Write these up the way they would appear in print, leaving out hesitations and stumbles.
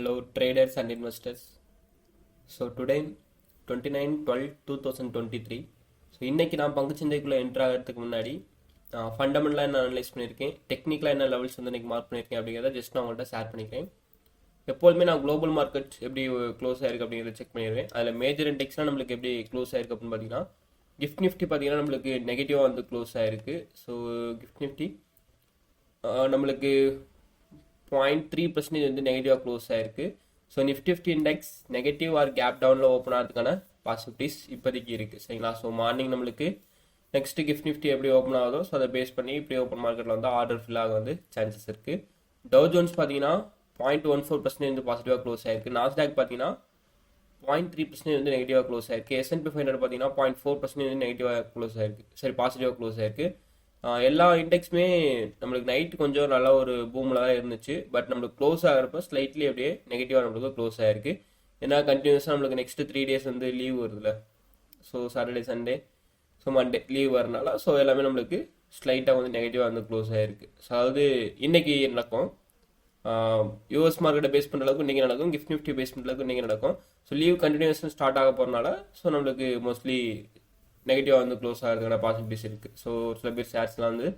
Hello traders and investors. So today 29/12/2023. So இன்றைக்கி நான் பங்குச்சந்தைக்குள்ளே enter ஆகிறதுக்கு முன்னாடி ஃபண்டமெண்டலாக என்ன அனலைஸ் பண்ணியிருக்கேன், டெக்னிக்கலாக என்ன லெவல்ஸ் வந்து இன்றைக்கி மார்க் பண்ணியிருக்கேன் அப்படிங்கிறத ஜஸ்ட் நான் உங்கள்கிட்ட ஷேர் பண்ணிக்கிறேன். எப்போதுமே நான் குளோபல் மார்க்கெட் எப்படி க்ளோஸ் ஆயிருக்கு அப்படிங்கிறத செக் பண்ணிடுவேன். அதில் மேஜர் இண்டெக்ஸ்லாம் நம்மளுக்கு எப்படி க்ளோஸ் ஆயிருக்கு அப்படின்னு பார்த்தீங்கன்னா, கிஃப்ட் நிஃப்டி பார்த்தீங்கன்னா நம்மளுக்கு நெகட்டிவாக வந்து க்ளோஸ் ஆயிருக்கு. ஸோ கிஃப்ட் நிஃப்டி நம்மளுக்கு 0.3% வந்து நெகட்டிவாக க்ளோஸ் ஆயிருக்கு. So Nifty index negative or gap டவுனில் ஓப்பன் ஆகிறதுக்கான பாசிபிலிட்டிஸ் இப்போதைக்கு இருக்குது. சரிங்களா? ஸோ மார்னிங் நம்மளுக்கு நெக்ஸ்ட்டு கிஃப்ட் நிஃப்டி எப்படி ஓப்பன் ஆகுதோ ஸோ அதை பேஸ் பண்ணி இப்படி ஓப்பன் மார்க்கெட்டில் வந்து ஆர்டர் ஃபில் ஆக வந்து சான்சஸ் இருக்குது. டவ் ஜோன்ஸ் பார்த்தீங்கன்னா 0.14% வந்து பாசிட்டிவாக க்ளோஸ் ஆயிருக்கு. நாஸ்டாக் பார்த்தீங்கன்னா 0.3% வந்து நெகட்டிவாக க்ளோஸ் ஆயிருக்கு. S&P 500 பார்த்தீங்கன்னா 0.4% வந்து நெகட்டிவாக க்ளோஸ் ஆயிருக்கு. சரி, பாசிட்டிவாக க்ளோஸ் ஆயிருக்கு. எல்லா இண்டெக்ஸுமே நம்மளுக்கு நைட்டு கொஞ்சம் நல்ல ஒரு பூமில் தான் இருந்துச்சு. பட் நம்மளுக்கு க்ளோஸ் ஆகிறப்ப ஸ்லைட்லி அப்படியே நெகட்டிவாக நம்மளுக்கு க்ளோஸ் ஆயிருக்கு. ஏன்னா கண்டினியூஸாக நம்மளுக்கு நெக்ஸ்ட்டு 3 days வந்து லீவ் வருதுல்ல. So Saturday Sunday so Monday leave வரனால ஸோ எல்லாமே நம்மளுக்கு ஸ்லைட்டாக வந்து நெகட்டிவாக வந்து க்ளோஸ் ஆகிருக்கு. ஸோ அதாவது இன்றைக்கி நடக்கும் யூஎஸ் மார்க்கெட்டை பேஸ் பண்ணுற அளவுக்கு இன்றைக்கி நடக்கும், கிஃப்ட் நிஃப்டி பேஸ் பண்ணுற அளவுக்கு இன்றைக்கி நடக்கும். ஸோ லீவ் கண்டினியூஸாக ஸ்டார்ட் ஆக போகிறனால ஸோ நம்மளுக்கு மோஸ்ட்லி நெகட்டிவாக வந்து க்ளோஸ் ஆகிறதுக்கான பாசிபிலிட்டிஸ் இருக்குது. ஸோ சில பேர் ஷேர்ஸ்லாம் வந்து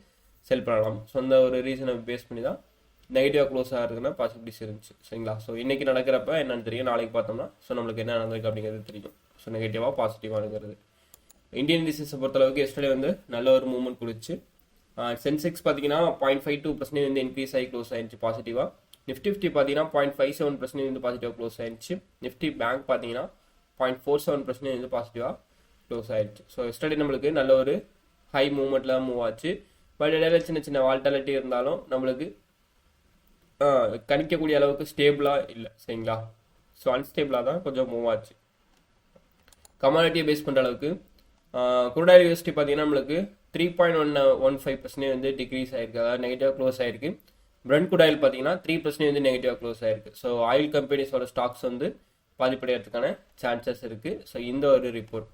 செல் பண்ணலாம். ஸோ அந்த ஒரு ரீசனை பேஸ் பண்ணி தான் நெகட்டிவாக க்ளோஸ் ஆகிறதுக்கான பாசிபிலிட்டிஸ் இருந்துச்சு. சரிங்களா? ஸோ இன்றைக்கி நடக்கிறப்ப என்னென்னு தெரியும், நாளைக்கு பார்த்தோம்னா ஸோ நம்மளுக்கு என்ன நடந்திருக்கு அப்படிங்கிறது தெரியும். ஸோ நெகட்டிவாக பாசிட்டிவாக இந்தியன் இண்டஸ்ட்ரீஸை பொறுத்தளவுக்கு எஸ்டர்டே வந்து நல்ல ஒரு மூவ்மெண்ட் கொடுத்து சென்செக்ஸ் பார்த்தீங்கன்னா 0.52% வந்து இன்க்ரீஸ் ஆகி க்ளோஸ் ஆயிடுச்சு பாசிட்டிவாக. நிஃப்டி பார்த்தீங்கன்னா 0.57% வந்து பாசிட்டிவாக க்ளோஸ் ஆயிடுச்சு. நிஃப்டி பேங்க் பார்த்தீங்கன்னா 0.47% வந்து பாசிட்டிவாக க்ளோஸ் ஆயிடுச்சு. ஸோ எஸ்டர்டே நம்மளுக்கு நல்ல ஒரு ஹை மூவ்மெண்ட்டில் மூவ் ஆச்சு. பட் இடையில சின்ன சின்ன வால்டாலிட்டி இருந்தாலும் நம்மளுக்கு கணிக்கக்கூடிய அளவுக்கு ஸ்டேபிளாக இல்லை. சரிங்களா? ஸோ அன்ஸ்டேபிளாக தான் கொஞ்சம் மூவ் ஆச்சு. கமாடிட்டியை பேஸ் பண்ணுற அளவுக்கு குரூட் யூஎஸ்டி பார்த்தீங்கன்னா நம்மளுக்கு 3.15% வந்து டிக்ரீஸ் ஆயிருக்கு, அதாவது நெகட்டிவாக க்ளோஸ் ஆயிருக்கு. பிரெண்ட் குட் ஆயில் பார்த்தீங்கன்னா 3% வந்து நெகட்டிவாக க்ளோஸ் ஆயிருக்கு. ஸோ ஆயில் கம்பெனிஸோட ஸ்டாக்ஸ் வந்து பாதிப்படைகிறதுக்கான சான்சஸ் இருக்குது. ஸோ இந்த ஒரு ரிப்போர்ட்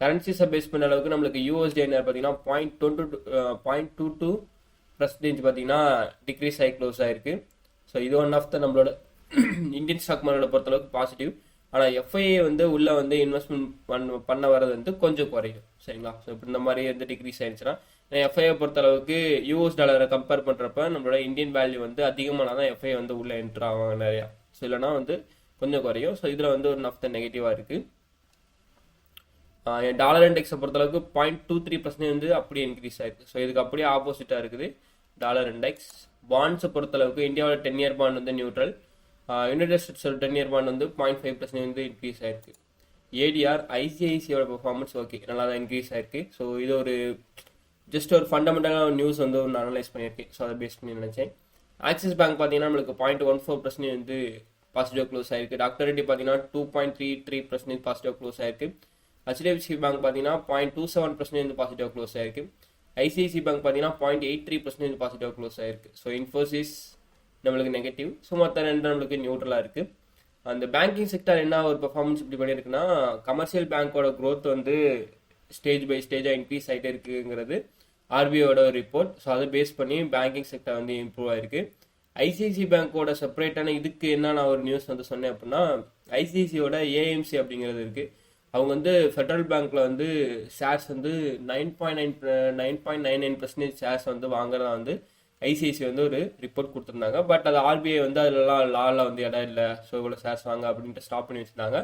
கரன்சிஸை பேஸ் பண்ண அளவுக்கு நம்மளுக்கு யூஎஸ்டிஎன்ஆர் பார்த்தீங்கன்னா 0.22% பார்த்தீங்கன்னா டிக்ரீஸ் ஆகி க்ளோஸ் ஆயிருக்கு. ஸோ இது ஒன் ஆஃப் த நம்மளோட இந்தியன் ஸ்டாக் மார்க்கெட்டை பொறுத்தளவுக்கு பாசிட்டிவ். ஆனால் எஃப்ஐஏ வந்து உள்ளே வந்து இன்வெஸ்ட்மெண்ட் பண்ண வரது வந்து கொஞ்சம் குறையும். சரிங்களா? ஸோ இப்போ இந்த மாதிரி வந்து டிக்ரீஸ் ஆயிடுச்சுன்னா எஃப்ஐஏ பொறுத்தளவுக்கு யூஎஸ் டாலரை கம்பேர் பண்ணுறப்ப நம்மளோட இந்தியன் வேல்யூ வந்து அதிகமானால் தான் எஃப்ஐஏ வந்து உள்ளே என்ட்ரு ஆவாங்க நிறையா. ஸோ இல்லைனா வந்து கொஞ்சம் குறையும். ஸோ இதில் வந்து ஒன் ஆஃப் த நெகட்டிவாக இருக்குது. டாலர் இண்டெக்ஸை பொறுத்தளவுக்கு 0.23% வந்து அப்படியே இன்க்ரீஸ் ஆயிருக்கு. ஸோ இதுக்கு அப்படியே ஆப்போசிட்டாக இருக்குது டாலர் இண்டெக்ஸ். பாண்ட்ஸை பொறுத்தளவுக்கு இந்தியாவோட 10-year பாண்ட் வந்து நியூட்ரல், யுனைடெட் ஸ்டேட்ஸோட 10-year பாண்ட் வந்து 0.5% வந்து இன்க்ரீஸ் ஆயிருக்கு. ஏடிஆர் ஐசிஐசியோட பெர்ஃபார்மன்ஸ் ஓகே நல்லா தான் இன்க்ரீஸ் ஆயிருக்கு. ஸோ இது ஒரு ஜஸ்ட் ஒரு ஃபண்டமெண்டலான நியூஸ் வந்து ஒன்று அனலைஸ் பண்ணியிருக்கேன். ஸோ அதை பேஸ் பண்ணி நினச்சேன். ஆக்சிஸ் பேங்க் பார்த்தீங்கன்னா நம்மளுக்கு 0.14% வந்து பாசிட்டிவ் க்ளோஸ் ஆயிருக்கு. டாக்டர் ரெட்டி பார்த்தீங்கன்னா 2.33% பாசிட்டிவ் க்ளோஸ் ஆயிருக்கு. HDFC பேங்க் பார்த்தீங்கன்னா 0.27% வந்து பாசிட்டிவ் க்ளோஸ் ஆயிருக்கு. ஐசிஐசி பேங்க் பார்த்தீங்கன்னா 0.83% வந்து பாசிட்டிவ் க்ளோஸ் ஆயிருக்கு. ஸோ இன்ஃபோசிஸ் நம்மளுக்கு நெகட்டிவ். ஸோ மற்ற ரெண்டு நம்மளுக்கு நியூட்ரலாக இருக்குது. அந்த பேங்கிங் செக்டர் என்ன ஒரு பெர்ஃபார்மன்ஸ் இப்படி பண்ணியிருக்குன்னா, கமர்ஷியல் பேங்க்கோட க்ரோத் வந்து ஸ்டேஜ் பை ஸ்டேஜாக இன்க்ரீஸ் ஆகிட்டே இருக்குங்கிறது ஆர்பிஐயோட ஒரு ரிப்போர்ட். ஸோ அதை பேஸ் பண்ணி பேங்கிங் செக்டர் வந்து இம்ப்ரூவ் ஆயிருக்கு. ஐசிஐசி பேங்க்கோட செப்பரேட்டான இதுக்கு என்ன நான் ஒரு நியூஸ் வந்து சொன்னேன் அப்படின்னா, ஐசிஐசியோட ஏஎம்சி அப்படிங்கிறது இருக்குது. அவங்க வந்து ஃபெடரல் பேங்க்கில் வந்து ஷேர்ஸ் வந்து 9.99% ஷேர்ஸ் வந்து வாங்குறதா வந்து ஐசிஐசி வந்து ஒரு ரிப்போர்ட் கொடுத்துருந்தாங்க. பட் அது ஆர்பிஐ வந்து அதிலலாம் லாவில் வந்து இடம் இல்லை, ஸோ இவ்வளோ ஷேர்ஸ் வாங்க அப்படின்ட்டு ஸ்டாப் பண்ணி வச்சுருந்தாங்க.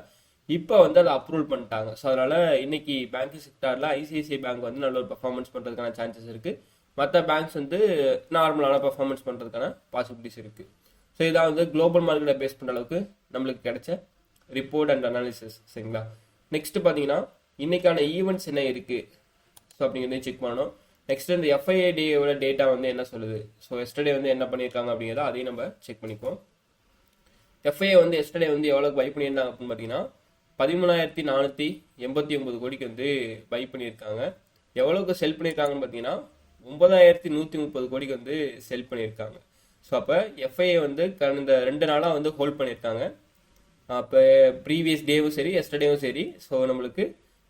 இப்போ வந்து அதை அப்ரூவல் பண்ணிட்டாங்க. ஸோ அதனால் இன்னைக்கு பேங்கிங் செக்டாரில் ஐசிஐசிஐ பேங்க் வந்து நல்ல ஒரு பர்ஃபார்மன்ஸ் பண்ணுறதுக்கான சான்சஸ் இருக்குது. மற்ற பேங்க்ஸ் வந்து நார்மலான பர்ஃபார்மன்ஸ் பண்ணுறதுக்கான பாசிபிலிட்டிஸ் இருக்குது. ஸோ இதான் வந்து குளோபல் மார்க்கெட்டை பேஸ் பண்ணுற அளவுக்கு நம்மளுக்கு கிடைச்ச ரிப்போர்ட் அண்ட் அனாலிசிஸ். சரிங்களா? நெக்ஸ்ட்டு பார்த்தீங்கன்னா இன்றைக்கான ஈவெண்ட்ஸ் என்ன இருக்குது ஸோ அப்படிங்கிறதையும் செக் பண்ணணும். நெக்ஸ்ட் இந்த எஃப்ஐஏடியோட டேட்டா வந்து என்ன சொல்லுது, ஸோ எஸ்டர்டே வந்து என்ன பண்ணியிருக்காங்க அப்படிங்கிறத அதையும் நம்ம செக் பண்ணிப்போம். எஃப்ஐஏ வந்து எஸ்டர்டே வந்து எவ்வளோக்கு பை பண்ணியிருந்தாங்க அப்படின்னு பார்த்தீங்கன்னா 13,489 கோடிக்கு வந்து பை பண்ணியிருக்காங்க. எவ்வளோக்கு செல் பண்ணியிருக்காங்கன்னு பார்த்தீங்கன்னா 9,130 கோடிக்கு வந்து செல் பண்ணியிருக்காங்க. ஸோ அப்போ எஃப்ஐஏ வந்து கடந்த 2 நாளாக வந்து ஹோல்ட் பண்ணியிருக்காங்க. அப்போ ப்ரீவியஸ் டேவும் சரி எஸ்டர்டேவும் சரி ஸோ நம்மளுக்கு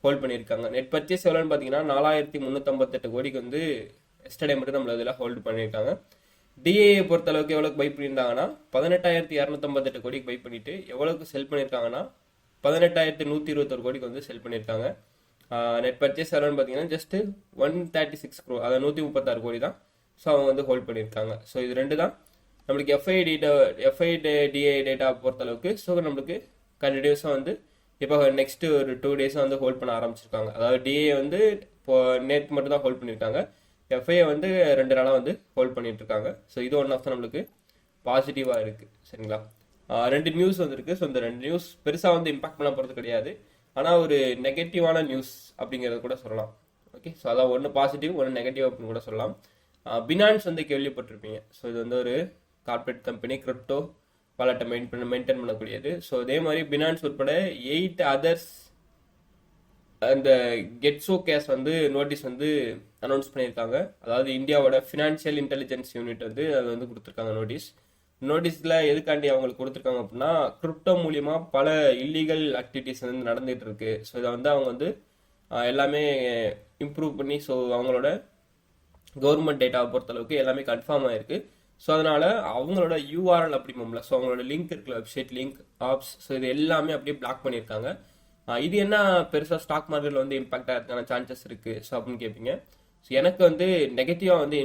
ஹோல்ட் பண்ணியிருக்காங்க. நெட் பர்ச்சேஸ் எவ்வளோன்னு பார்த்தீங்கன்னா 4,358 கோடிக்கு வந்து எஸ்டர்டே மட்டும் நம்மள இதில் ஹோல்டு பண்ணியிருக்காங்க. டிஏஏ பொறுத்த அளவுக்கு எவ்வளோக்கு பை பண்ணியிருந்தாங்கன்னா 18,258 கோடிக்கு பை பண்ணிட்டு எவ்வளோக்கு செல் பண்ணியிருக்காங்கன்னா 18,121 கோடிக்கு வந்து செல் பண்ணியிருக்காங்க. நெட் பர்ச்சேஸ் எவ்வளோன்னு பார்த்தீங்கன்னா ஜஸ்ட் 136 crore, அதாவது 136 கோடி தான். ஸோ அவங்க வந்து ஹோல்ட் பண்ணியிருக்காங்க. ஸோ இது ரெண்டு தான் நம்மளுக்கு எஃப்ஐடிஏ டேட்டா பொறுத்த அளவுக்கு. ஸோ நம்மளுக்கு கண்டினியூஸாக வந்து இப்போ நெக்ஸ்ட் ஒரு 2 டேஸாக வந்து ஹோல்ட் பண்ண ஆரம்பிச்சிருக்காங்க. அதாவது டிஏ வந்து இப்போ நேற்று மட்டும் தான் ஹோல்ட் பண்ணியிருக்காங்க. எஃப்ஐ வந்து 2 நாளாக வந்து ஹோல்ட் பண்ணிட்டு இருக்காங்க. ஸோ இது ஒன் ஆஃப் தான் நம்மளுக்கு பாசிட்டிவாக இருக்குது. சரிங்களா, 2 நியூஸ் வந்துருக்கு. ஸோ இந்த 2 நியூஸ் பெருசாக வந்து இம்பாக்ட் பண்ண போகிறது கிடையாது. ஆனால் ஒரு நெகட்டிவான நியூஸ் அப்படிங்கிறத கூட சொல்லலாம். ஓகே, ஸோ அதான் ஒன்று பாசிட்டிவ் ஒன்று நெகட்டிவ் அப்படின்னு கூட சொல்லலாம். பினான்ஸ் வந்து கேள்விப்பட்டிருப்பீங்க. ஸோ இது வந்து ஒரு கார்பரேட் கம்பெனி, கிரிப்டோ வாலெட்டை மெயின்டைன் பண்ணக்கூடியது. ஸோ அதே மாதிரி பினான்ஸ் உட்பட 8 அதர்ஸ் அந்த கெட்ஸோ கேஸ் வந்து நோட்டீஸ் வந்து அனௌன்ஸ் பண்ணியிருக்காங்க. அதாவது இந்தியாவோட ஃபினான்ஷியல் இன்டெலிஜென்ஸ் யூனிட் வந்து அது வந்து கொடுத்துருக்காங்க நோட்டீஸில் எதுக்காண்டி அவங்களுக்கு கொடுத்துருக்காங்க அப்படின்னா, கிரிப்டோ மூலியமா பல இல்லீகல் ஆக்டிவிட்டிஸ் வந்து நடந்துகிட்டு இருக்கு. ஸோ இதை வந்து அவங்க வந்து எல்லாமே இம்ப்ரூவ் பண்ணி, ஸோ அவங்களோட கவர்மெண்ட் டேட்டாவை பொறுத்தளவுக்கு எல்லாமே கன்ஃபார்ம் ஆயிருக்கு. ஸோ அதனால அவங்களோட யூஆர்எல் அப்படிம்போம்ல, ஸோ அவங்களோட லிங்க் இருக்குல்ல, வெப்சைட் லிங்க், ஆப்ஸ், ஸோ இது எல்லாமே அப்படியே பிளாக் பண்ணியிருக்காங்க. இது என்ன பெருசாக ஸ்டாக் மார்க்கெட்டில் வந்து இம்பாக்ட் ஆகிறதுக்கான சான்சஸ் இருக்கு ஸோ அப்படின்னு கேட்பீங்க. ஸோ எனக்கு வந்து நெகட்டிவாக வந்து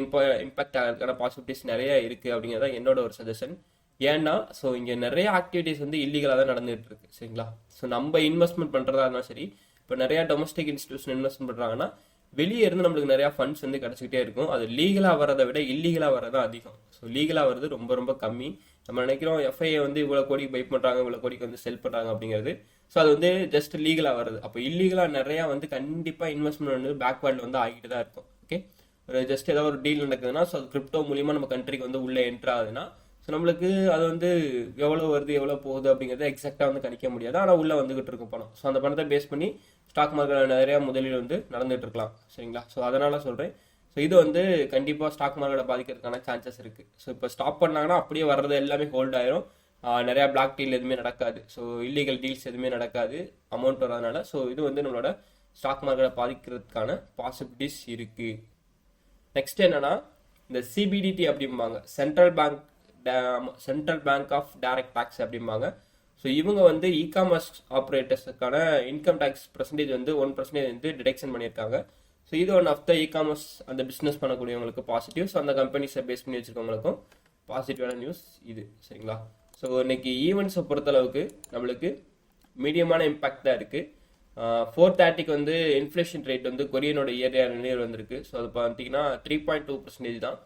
இம்பாக்ட் ஆகிறதுக்கான பாசிபிலிட்டிஸ் நிறைய இருக்கு அப்படிங்கிறத என்னோட ஒரு சஜஷன். ஏன்னா ஸோ இங்கே நிறைய ஆக்டிவிட்டிஸ் வந்து இல்லீகலாக தான் நடந்துகிட்டு இருக்கு. சரிங்களா, ஸோ நம்ம இன்வெஸ்ட்மெண்ட் பண்ணுறதா இருந்தாலும் சரி, இப்போ நிறைய டொமஸ்டிக் இன்ஸ்டிடியூஷன் இன்வெஸ்ட்மெண்ட் பண்ணுறாங்கன்னா வெளியே இருந்து நம்மளுக்கு நிறைய ஃபண்ட்ஸ் வந்து கிடைச்சிக்கிட்டே இருக்கும். அது லீகலாக வரதை விட இல்லீகலாக வரது அதிகம். ஸோ லீகலாக வரது ரொம்ப ரொம்ப கம்மி. நம்ம நினைக்கிறோம் எஃப்ஐஏ வந்து இவ்வளோ கோடிக்கு பை பண்ணுறாங்க, இவ்வளோ கோடிக்கு வந்து செல் பண்ணுறாங்க அப்படிங்கிறது. ஸோ அது வந்து ஜஸ்ட் லீகலாக வருது. அப்போ இல்லீகலாக நிறையா வந்து கண்டிப்பாக இன்வெஸ்ட்மெண்ட் வந்து பேக்வேர்டில் வந்து ஆகிட்டு தான் இருக்கும். ஓகே, ஒரு ஜஸ்ட் ஏதாவது ஒரு டீல் நடக்குதுன்னா, ஸோ கிரிப்டோ மூலியமாக நம்ம கண்ட்ரிக்கு வந்து உள்ளே என்ட்ரு ஆகுதுன்னா, ஸோ நம்மளுக்கு அது வந்து எவ்வளோ வருது எவ்வளோ போகுது அப்படிங்கிறத எக்ஸாக்டாக வந்து கணிக்க முடியாது. ஆனால் உள்ளே வந்துகிட்டு இருக்கும் பணம். ஸோ அந்த பணத்தை பேஸ் பண்ணி ஸ்டாக் மார்க்கெட்டில் நிறையா முதலீடு வந்து நடந்துட்டு இருக்கலாம். சரிங்களா, ஸோ அதனால சொல்கிறேன். ஸோ இது வந்து கண்டிப்பாக ஸ்டாக் மார்க்கெட்டை பாதிக்கிறதுக்கான சான்சஸ் இருக்குது. ஸோ இப்போ ஸ்டாப் பண்ணாங்கன்னா அப்படியே வர்றது எல்லாமே ஹோல்ட் ஆயிரும். நிறையா பிளாக் டீல் எதுவுமே நடக்காது. ஸோ இல்லீகல் டீல்ஸ் எதுவுமே நடக்காது அமௌண்ட் வரதுனால. ஸோ இது வந்து நம்மளோட ஸ்டாக் மார்க்கெட்டை பாதிக்கிறதுக்கான பாசிபிலிட்டிஸ் இருக்குது. நெக்ஸ்ட் என்னன்னா, இந்த சிபிடிடி அப்படிம்பாங்க, central bank of direct tax அப்படிம்பாங்க. ஸோ இவங்க வந்து இ காமர்ஸ் ஆப்ரேட்டர்ஸுக்கான இன்கம் டேக்ஸ் பர்சன்டேஜ் வந்து 1% வந்து டிடெக்ஷன் பண்ணியிருக்காங்க. ஸோ இது one of the e commerce அந்த பிஸ்னஸ் பண்ணக்கூடியவங்களுக்கு பாசிட்டிவ். ஸோ அந்த கம்பெனிஸை பேஸ் பண்ணி வச்சுருக்கவங்களுக்கும் பாசிட்டிவான நியூஸ் இது. சரிங்களா, ஸோ இன்னைக்கு ஈவெண்ட்ஸை பொறுத்தளவுக்கு நம்மளுக்கு மீடியமான இம்பாக்ட் தான் இருக்குது. 430 வந்து இன்ஃப்ளேஷன் ரேட் வந்து கொரியனோட இயர் வந்திருக்கு. ஸோ அது பார்த்தீங்கன்னா 3.2% தான்.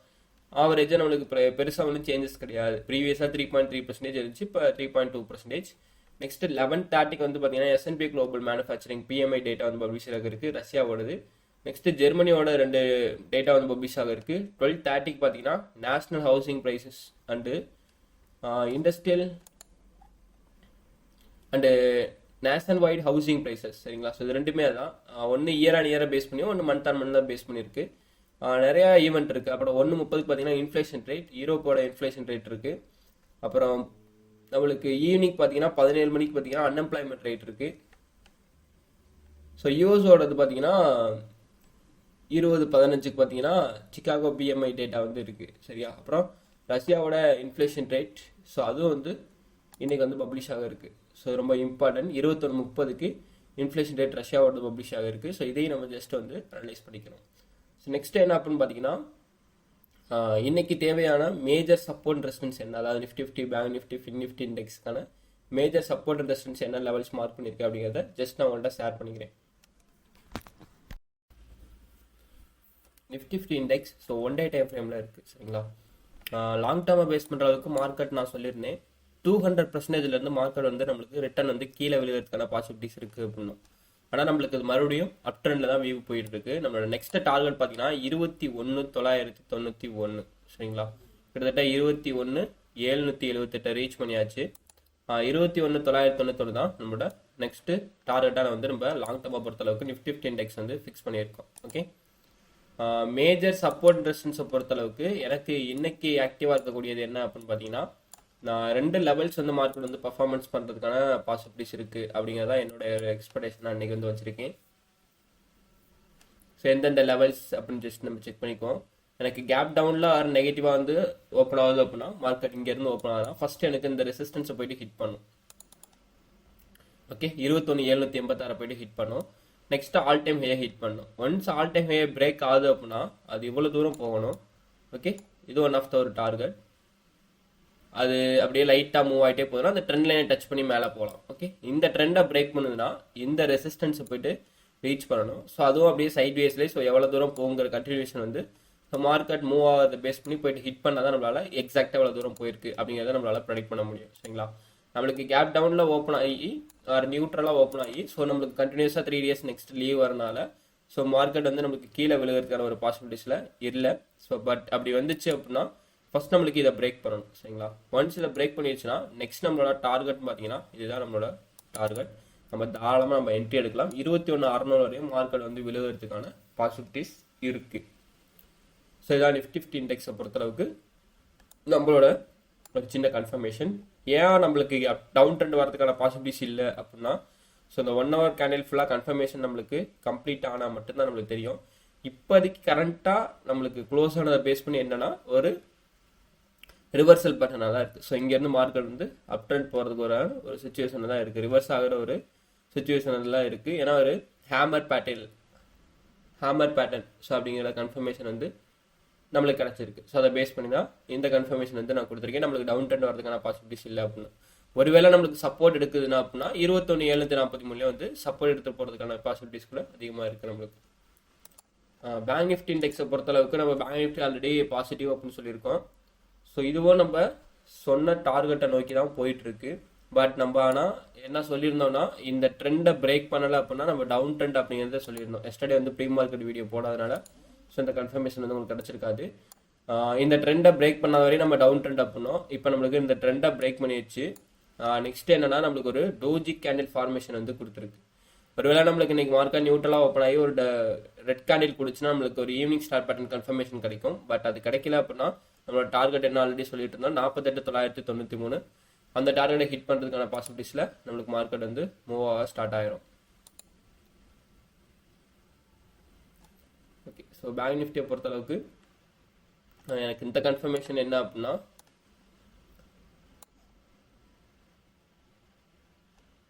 ஆவரேஜாக நம்மளுக்கு பெருசாக வந்து சேஞ்சஸ் கிடையாது. ப்ரீவியஸாக 3.3% இருந்துச்சு, இப்போ 3.2%. நெக்ஸ்ட் 1130 வந்து பார்த்தீங்கன்னா S&P global manufacturing PMI data வந்து பப்ளிஷ் ஆக இருக்கு, ரஷ்யாவோடது. நெக்ஸ்ட் ஜெர்மனியோட 2 டேட்டா வந்து பப்ளிஷ் ஆக இருக்கு. 1230 பார்த்தீங்கன்னா national housing prices and industrial and national wide housing prices. சரிங்களா, ஸோ இது ரெண்டுமே தான். ஒன்று இயர் ஆன் இயரை பேஸ் பண்ணி, ஒன்று மந்த் ஆன் மந்த் தான் பேஸ் பண்ணியிருக்கு. நிறையா ஈவெண்ட் இருக்குது. அப்புறம் 1:30 பார்த்தீங்கன்னா இன்ஃப்ளேஷன் ரேட், யூரோப்போட இன்ஃப்ளேஷன் ரேட் இருக்குது. அப்புறம் நம்மளுக்கு ஈவினிங் பார்த்தீங்கன்னா 17 மணிக்கு பார்த்தீங்கன்னா அன்எம்ப்ளாய்மெண்ட் ரேட் இருக்குது. ஸோ யூஎஸோடது பார்த்தீங்கன்னா 20:15 பார்த்தீங்கன்னா சிகாகோ PMI டேட்டா வந்து இருக்குது. சரியா, அப்புறம் ரஷ்யாவோட இன்ஃப்ளேஷன் ரேட், ஸோ அதுவும் வந்து இன்னைக்கு வந்து பப்ளிஷ் ஆக இருக்குது. ஸோ ரொம்ப இம்பார்ட்டன்ட். 21:30 இன்ஃப்ளேஷன் ரேட் ரஷ்யாவோட பப்ளிஷ் ஆக இருக்குது. ஸோ இதையும் நம்ம ஜஸ்ட் வந்து அனலைஸ் பண்ணிக்கணும். ஸோ நெக்ஸ்ட் என்ன அப்படின்னு பார்த்தீங்கன்னா, இன்னைக்கு தேவையான மேஜர் சப்போர்ட் ரெசிஸ்டன்ஸ் என்ன, அதாவது Nifty 50, bank Nifty, fin Nifty இண்டெக்ஸ்க்கான மேஜர் சப்போர்ட் ரெசிஸ்டன்ஸ் என்ன லெவல்ஸ் மார்க் பண்ணியிருக்கேன் அப்படிங்கிறத ஜஸ்ட் நான் உங்கள்கிட்ட ஷேர் பண்ணிக்கிறேன். Nifty 50 index so 1 day time ஃப்ரேமில் இருக்குது. சரிங்களா, லாங் டேர்மாக பேஸ் பண்ணுற அளவுக்கு மார்க்கெட் நான் சொல்லியிருந்தேன் 200%லேருந்து மார்க்கெட் வந்து நம்மளுக்கு ரிட்டர்ன் வந்து கீழே விழுகிறதுக்கான பாசிபிலிட்டிஸ் இருக்குது அப்படின்னா. ஆனால் நம்மளுக்கு மறுபடியும் அப் ட்ரெண்டில் தான் வியூ போயிட்டு இருக்கு. நம்மளோட நெக்ஸ்ட் டார்கெட் பார்த்தீங்கன்னா 21,991. சரிங்களா, கிட்டத்தட்ட 21,778 ரீச் பண்ணியாச்சு. 21,991 தான் நம்மளோட நெக்ஸ்ட் டார்கெட்டாக வந்து நம்ம லாங் டேர்மாக பொறுத்தளவுக்கு நிஃப்டி 50 இண்டெக்ஸ் வந்து ஃபிக்ஸ் பண்ணியிருக்கோம். ஓகே, மேஜர் சப்போர்ட் ரெசிஸ்டன்ஸை பொறுத்தளவுக்கு எனக்கு இன்னைக்கு ஆக்டிவாக இருக்கக்கூடியது என்ன அப்படின்னு பார்த்தீங்கன்னா, நான் 2 லெவல்ஸ் வந்து மார்க்கெட் வந்து பர்ஃபார்மன்ஸ் பண்ணுறதுக்கான பாசிபிலிட்டிஸ் இருக்குது அப்படிங்கிறதா என்னோட எக்ஸ்பெக்டேஷன் நான் இன்றைக்கி வந்து வச்சுருக்கேன். ஸோ எந்தெந்த லெவல்ஸ் அப்படின்னு ஜஸ்ட் நம்ம செக் பண்ணிக்குவோம். எனக்கு கேப் டவுனில் ஆர் நெகட்டிவாக வந்து ஓப்பன் ஆகுது அப்படின்னா மார்க்கெட் இங்கேருந்து ஓப்பன் ஆகுதான் ஃபர்ஸ்ட் எனக்கு இந்த ரெசிஸ்டன்ஸை போயிட்டு ஹிட் பண்ணும். ஓகே 21,786 போயிட்டு ஹிட் பண்ணும். நெக்ஸ்ட் ஆல் டைம் ஹையை ஹிட் பண்ணும். ஒன்ஸ் ஆல் டைம் ஹையை பிரேக் ஆகுது அப்படின்னா அது இவ்வளோ தூரம் போகணும். ஓகே இது ஒன் ஆஃப் த ஒரு டார்கெட். அது அப்படியே லைட்டாக மூவ் ஆகிட்டே போதுன்னா அந்த ட்ரெண்ட் லைனை டச் பண்ணி மேலே போகலாம். ஓகே இந்த ட்ரெண்டை பிரேக் பண்ணுதுன்னா இந்த ரெசிஸ்டன்ஸை போயிட்டு ரீச் பண்ணணும். ஸோ அதுவும் அப்படியே சைட் வேஸ்லேயே ஸோ எவ்வளோ தூரம் போகுங்கிற கண்டினியூஷன் வந்து ஸோ மார்க்கெட் மூவ் ஆகிறத பேஸ் பண்ணி போயிட்டு ஹிட் பண்ணால் தான் நம்மளால எக்ஸாக்டாக எவ்வளோ தூரம் போயிருக்கு அப்படிங்கிறத நம்மளால ப்ரெடிக்ட் பண்ண முடியும். சரிங்களா, நம்மளுக்கு கேப் டவுனில் ஓப்பன் ஆகி ஆர் நியூட்ரலாக ஓப்பன் ஆகி ஸோ நம்மளுக்கு கண்டினியூஸாக 3 days நெக்ஸ்ட் லீவ் வரனால ஸோ மார்க்கெட் வந்து நம்மளுக்கு கீழே விழுகிறதுக்கான ஒரு பாசிபிலிட்டிஸில் இல்லை. ஸோ பட் அப்படி வந்துச்சு அப்படின்னா ஃபர்ஸ்ட் நம்மளுக்கு இதை பிரேக் பண்ணணும். சரிங்களா, ஒன்ஸ் இதை பிரேக் பண்ணிடுச்சுன்னா நெக்ஸ்ட் நம்மளோட டார்கெட் பார்த்தீங்கன்னா இதுதான் நம்மளோட டார்கெட். நம்ம தாராளமாக நம்ம என்ட்ரி எடுக்கலாம். 21,600 வரையும் மார்க்கெட் வந்து விழுகிறதுக்கான பாசிபிலிட்டிஸ் இருக்கு. ஸோ இதான் நிஃப்டி 50 இண்டெக்ஸை பொறுத்தளவுக்கு நம்மளோட ஒரு சின்ன கன்ஃபர்மேஷன். ஏன் நம்மளுக்கு டவுன் ட்ரெண்ட் வரதுக்கான பாசிபிலிட்டிஸ் இல்லை அப்படின்னா ஸோ இந்த 1 hour கேண்டில் ஃபுல்லாக கன்ஃபர்மேஷன் நம்மளுக்கு கம்ப்ளீட் ஆனால் மட்டும்தான் நம்மளுக்கு தெரியும். இப்போதைக்கு கரண்ட்டாக நம்மளுக்கு க்ளோஸ் ஆனதை பேஸ் பண்ணி என்னன்னா ஒரு ரிவர்சல் பேட்டர்னாக தான் இருக்குது. ஸோ இங்கேருந்து மார்க்கெட் வந்து அப் ட்ரெண்ட் போகிறதுக்கு ஒரு சுச்சுவேஷன் தான் இருக்குது, ரிவர்ஸ் ஆகிற ஒரு சுச்சுவேஷன்லாம் இருக்குது. ஏன்னா ஒரு ஹேமர் பேட்டர்ன் ஸோ அப்படிங்கிற கன்ஃபர்மேஷன் வந்து நம்மளுக்கு கிடச்சிருக்கு. ஸோ அதை பேஸ் பண்ணி தான் இந்த கன்ஃபர்மேஷன் வந்து நான் கொடுத்துருக்கேன். நம்மளுக்கு டவுன் ட்ரெண்ட் வரதுக்கான பாசிபிலிட்டிஸ் இல்லை அப்படின்னு. ஒருவேளை நம்மளுக்கு சப்போர்ட் எடுக்குதுன்னா அப்படின்னா 21,743 வந்து சப்போர்ட் எடுத்து போகிறதுக்கான பாசிபிலிட்டிஸ் கூட அதிகமாக இருக்குது நம்மளுக்கு. பேங்க் நிஃப்டி இண்டெக்ஸை பொறுத்தளவுக்கு நம்ம பேங்க் நிஃப்டி ஆல்ரெடி பாசிட்டிவ் அப்படின்னு சொல்லியிருக்கோம். ஸோ இதுவும் நம்ம சொன்ன டார்கெட்டை நோக்கி தான் போயிட்டு இருக்கு. பட் நம்ம ஆனால் என்ன சொல்லியிருந்தோம்னா இந்த ட்ரெண்டை பிரேக் பண்ணலை அப்படின்னா நம்ம டவுன் ட்ரெண்ட் அப்படிங்கிறத சொல்லியிருந்தோம். எஸ்டர்டே வந்து ப்ரீ மார்க்கெட் வீடியோ போடாதனால ஸோ இந்த கன்ஃபர்மேஷன் வந்து உங்களுக்கு கிடச்சிருக்காது. இந்த ட்ரெண்டை பிரேக் பண்ணாத வரையும் நம்ம டவுன் ட்ரெண்ட் அப்படின்னோம். இப்போ நம்மளுக்கு இந்த ட்ரெண்டை பிரேக் பண்ணிடுச்சு. நெக்ஸ்ட் என்னன்னா நம்மளுக்கு ஒரு டோஜி கேண்டில் ஃபார்மேஷன் வந்து கொடுத்துருக்கு. ஒருவேளை நம்மளுக்கு இன்னைக்கு மார்க்கெட் நியூட்ரலாக ஓப்பன் ஆகி ஒரு ரெட் கேண்டில் கொடுச்சுன்னா நம்மளுக்கு ஒரு ஈவினிங் ஸ்டார் பேட்டர்ன் கன்ஃபர்மேஷன் கிடைக்கும். பட் அது கிடைக்கல அப்படின்னா நம்மளோட டார்கெட் என்ன ஆல்ரெடி சொல்லிட்டு இருந்தோம் 48,993. அந்த டார்கெட்டை ஹிட் பண்ணுறதுக்கான பாசிபிலிட்டிஸில் நம்மளுக்கு மார்க்கெட் வந்து மூவ் ஆக ஸ்டார்ட் ஆயிரும். ஓகே, ஸோ பேங்க் நிஃப்டியை பொறுத்தளவுக்கு எனக்கு இந்த கன்ஃபர்மேஷன் என்ன அப்படின்னா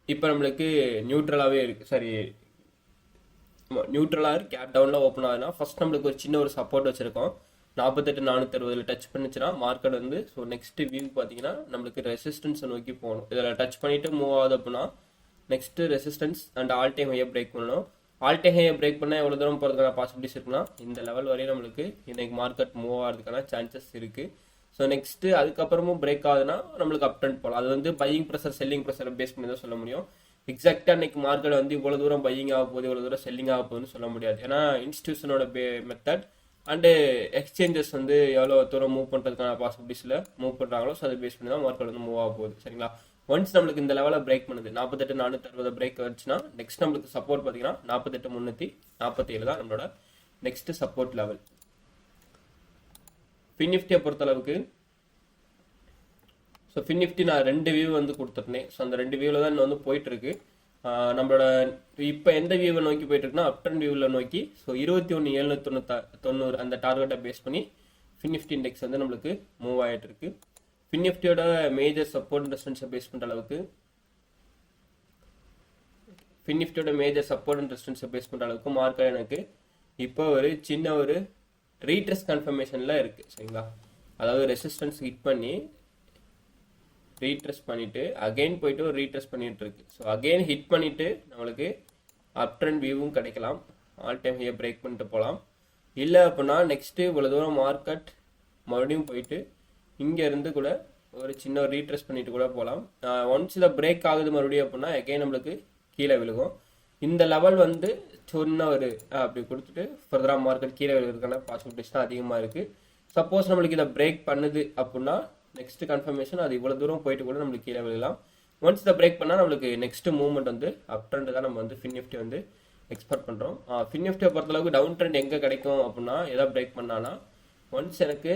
இப்போ நம்மளுக்கு நியூட்ரலாகவே இருக்கு. சரி, நியூட்ரலாக கேப் டவுனில் ஓப்பன் ஆகுதுன்னா ஃபர்ஸ்ட் நம்மளுக்கு ஒரு சின்ன ஒரு சப்போர்ட் வச்சிருக்கோம். 48,460 டச் பண்ணிச்சுன்னா மார்க்கெட் வந்து ஸோ நெக்ஸ்ட் வியூ பார்த்தீங்கன்னா நம்மளுக்கு ரெசிஸ்டன்ஸை நோக்கி போகணும். இதில் டச் பண்ணிட்டு மூவ் ஆகுது அப்படின்னா next resistance and all time ஹையை பிரேக் பண்ணணும். ஆல் டைம் ஹையை பிரேக் பண்ணால் எவ்வளோ தூரம் போகிறதுக்கான பாசிபிலிட்டிஸ் இருக்குன்னா இந்த லெவல் வரையும் நம்மளுக்கு இன்னைக்கு மார்க்கெட் மூவ் ஆகிறதுக்கான சான்சஸ் இருக்குது. ஸோ நெக்ஸ்ட்டு அதுக்கப்புறமும் பிரேக் ஆகுதுன்னா நம்மளுக்கு அப் ட்ரெண்ட் போகலாம். அது வந்து பையிங் ப்ரெஷர் செல்லிங் ப்ரெஷரை பேஸ் பண்ணி தான் சொல்ல முடியும். எக்ஸாக்டாக இன்னைக்கு மார்க்கெட் வந்து இவ்வளோ தூரம் பையிங் ஆக போகுது இவ்வளோ தூரம் செல்லிங் ஆக போகுதுன்னு சொல்ல முடியாது. ஏன்னா இன்ஸ்டியூஷனோட மெத்தட் அண்டு எக்ஸ்சேஞ்சஸ் வந்து எவ்வளோ தூரம் மூவ் பண்ணுறதுக்கான பாசிபிலிட்டிஸில் மூவ் பண்ணுறாங்களோ ஸோ அதை பேஸ் பண்ணி தான் மார்க்கெட் வந்து மூவ் ஆக போகுது. சரிங்களா, ஒன்ஸ் நம்மளுக்கு இந்த லெவலில் பிரேக் பண்ணுது 48,460 பிரேக் வந்துச்சுன்னா நெக்ஸ்ட் நம்மளுக்கு சப்போர்ட் பார்த்தீங்கன்னா 48,347 தான் நம்மளோட நெக்ஸ்ட் சப்போர்ட் லெவல். ஃபின் நிஃப்டியை பொறுத்தளவுக்கு ஸோ ஃபின் நிஃப்டி நான் 2 வியூ வந்து கொடுத்துருந்தேன். ஸோ அந்த 2 வியூவில் தான் இன்னும் வந்து போயிட்டு இருக்கு. நம்மளோட இப்போ எந்த வியூவை நோக்கி போயிட்டு இருக்குன்னா அப் ட்ரெண்ட் வியூவில் நோக்கி. ஸோ 21,790 அந்த டார்கெட்டை பேஸ் பண்ணி ஃபின் நிஃப்டி இண்டெக்ஸ் வந்து நம்மளுக்கு மூவ் ஆகிட்டு இருக்கு. ஃபின் நிஃப்டியோட மேஜர் சப்போர்ட் ரெசிஸ்டன்ஸை பேஸ் பண்ணுற அளவுக்கு மார்க்கெட் எனக்கு இப்போ ஒரு சின்ன ஒரு ரீட்ரெஸ் கன்ஃபர்மேஷன்ல இருக்கு. சரிங்களா, அதாவது ரெசிஸ்டன்ஸ் ஹிட் பண்ணி ரீட்ரெஸ் பண்ணிட்டு அகைன் போயிட்டு ஒரு ரீட்ரெஸ் பண்ணிட்டு இருக்கு. ஸோ அகைன் ஹிட் பண்ணிட்டு நம்மளுக்கு அப் ட்ரெண்ட் வியூவும் கிடைக்கலாம். ஆல் டைம் ஹையை பிரேக் பண்ணிட்டு போகலாம். இல்லை அப்படின்னா நெக்ஸ்ட் இவ்வளோ தூரம் மார்க்கெட் மறுபடியும் போயிட்டு இங்க இருந்து கூட ஒரு சின்ன ரீட்ரெஸ் பண்ணிட்டு கூட போகலாம். ஒன்ஸ் இதை பிரேக் ஆகுது மறுபடியும் அப்படின்னா அகைன் நம்மளுக்கு கீழே விழுகும். இந்த லெவல் வந்து சொன்ன ஒரு அப்படி கொடுத்துட்டு ஃபர்தராக மார்க்கெட் கீழே விழுகிறதுக்கான பாசிபிலிட்டிஸ் தான் அதிகமாக இருக்கு. சப்போஸ் நம்மளுக்கு இதை பிரேக் பண்ணுது அப்படின்னா நெக்ஸ்ட் கன்ஃபர்மேஷன் அது இவ்வளோ தூரம் போயிட்டு கூட நம்மளுக்கு கீழே விழலாம். ஒன்ஸ் இதை பிரேக் பண்ணால் நம்மளுக்கு நெக்ஸ்ட் மூவ்மெண்ட் வந்து அப் ட்ரெண்ட் தான் நம்ம வந்து ஃபின் நிஃப்டி வந்து எக்ஸ்பெக்ட் பண்ணுறோம். ஃபின் நிஃப்டியை பொறுத்தளவுக்கு டவுன் ட்ரெண்ட் எங்கே கிடைக்கும் அப்படின்னா எதாவது பிரேக் பண்ணானா ஒன்ஸ் எனக்கு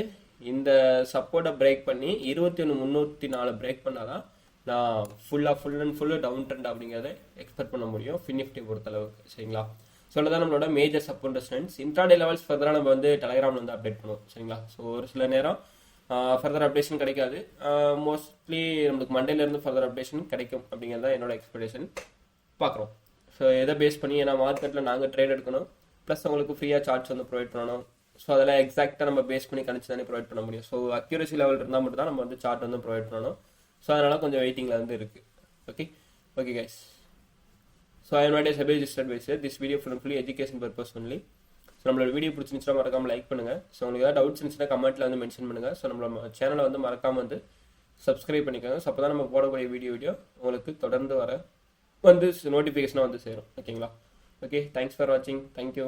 இந்த சப்போர்ட்டை பிரேக் பண்ணி 21,304 பிரேக் பண்ணாதான் நான் full and full down trend அப்படிங்கிறத எக்ஸ்பெக்ட் பண்ண முடியும் ஃபின் நிஃப்டி பொறுத்தளவுக்கு. சரிங்களா, சொல்லதான் நம்மளோட major support resistance. Intraday levels ஃபர்தராக நம்ம வந்து டெலிகிராமில் வந்து அப்டேட் பண்ணுவோம் சரிங்களா. ஸோ ஒரு சில நேரம் ஃபர்தர் அப்டேஷன் கிடைக்காது. மோஸ்ட்லி நம்மளுக்கு மண்டேலேருந்து ஃபர்தர் அப்டேஷன் கிடைக்கும் அப்படிங்கிறது தான் என்னோட எக்ஸ்பெக்டேஷன். பார்க்குறோம். ஸோ எதை பேஸ் பண்ணி, ஏன்னா மார்க்கெட்டில் நாங்கள் ட்ரேட் எடுக்கணும், ப்ளஸ் உங்களுக்கு ஃப்ரீயாக சார்ட்ஸ் வந்து ப்ரொவைட் பண்ணணும். ஸோ அதெல்லாம் எக்ஸாக்டாக நம்ம பேஸ் பண்ணி கணிச்சு தானே ப்ரொவைட் பண்ண முடியும். ஸோ அக்யூரசி லெவல் இருந்தால் மட்டும் தான் நம்ம வந்து சார்ட் வந்து ப்ரொவைட் பண்ணணும். ஸோ அதனால் கொஞ்சம் வெயிட்டிங்கில் வந்து இருக்குது. Okay guys. So I am not a SEBI registered advisor. This video fully education purpose only. So நம்மளோட வீடியோ பிடிச்சிருந்துச்சுன்னா மறக்காமல் லைக் பண்ணுங்கள். ஸோ உங்களுக்கு ஏதாவது டவுட்ஸ் இருந்துச்சுன்னா கமெண்ட்டில் வந்து மென்ஷன் பண்ணுங்கள். ஸோ நம்மளோட சேனலை வந்து மறக்காமல் வந்து சப்ஸ்கிரைப் பண்ணிக்கோங்க. ஸோ அப்போ தான் நம்ம போடக்கூடிய வீடியோ உங்களுக்கு தொடர்ந்து வர வந்து நோட்டிஃபிகேஷனாக வந்து சேரும். ஓகேங்களா. ஓகே, தேங்க்ஸ் ஃபார் வாட்சிங். தேங்க்யூ.